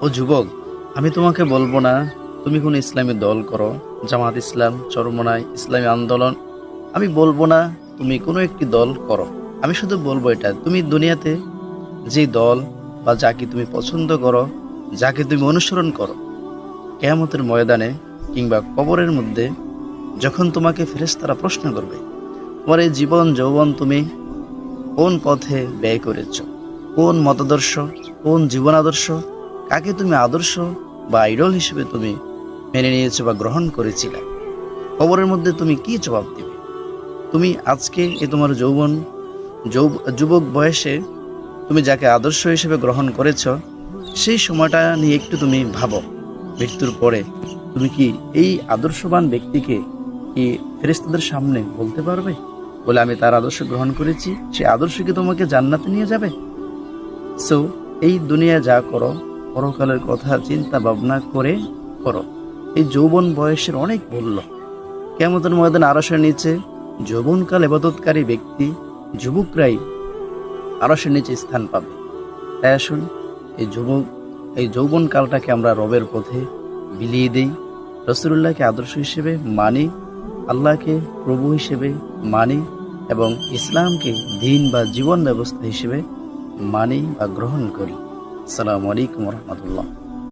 ও যুবক, আমি তোমাকে বলবো না তুমি কোনো ইসলামী দল করো, জামাত ইসলাম, চরমোনাই, ইসলামী আন্দোলন। আমি বলবো না তুমি কোনো একটি দল করো। আমি শুধু বলবো এটা, তুমি দুনিয়াতে যে দল বা যাকে তুমি পছন্দ করো, যাকে তুমি অনুসরণ করো, কিয়ামতের ময়দানে কিংবা কবরের মধ্যে যখন তোমাকে ফেরেশতারা প্রশ্ন করবে, তোমার এই জীবন যৌবন তুমি কোন পথে ব্যয় করেছ, কোন মতাদর্শ, কোন জীবন আদর্শ, কাকে তুমি আদর্শ বা আইডল হিসেবে তুমি মেনে নিয়েছো বা গ্রহণ করেছিলে, কবরের মধ্যে তুমি কি জবাব দিবে? তুমি আজকে তোমার যুবক বয়সে তুমি যাকে আদর্শ হিসেবে গ্রহণ করেছ, সেই সময়টা নিয়ে একটু তুমি ভাবো। মৃত্যুর পরে তুমি কি এই আদর্শবান ব্যক্তিকে কি ফেরেশতাদের সামনে বলতে পারবে বলে আমি তার আদর্শ গ্রহণ করেছি? সেই আদর্শ কি তোমাকে জান্নাতে নিয়ে যাবে? সো এই দুনিয়া যা করো, পরকালের কথা চিন্তা ভাবনা করে করো। এই যৌবন বয়সের অনেক মূল্য। কিয়ামতের ময়দানে আরশের নিচে যৌবনকাল ইবাদতকারী ব্যক্তি, যুবকরাই আরশের নিচে স্থান পাবে। তাই আসুন, এই যৌবনকালটাকে আমরা রবের পথে বিলিয়ে দেই, রাসূলুল্লাহকে আদর্শ হিসেবে মানি, আল্লাহকে প্রভু হিসেবে মানি এবং ইসলামকে দ্বীন বা জীবন ব্যবস্থা হিসেবে মানি বা গ্রহণ করি। আসসালামু আলাইকুম রহমতুল্লাহ।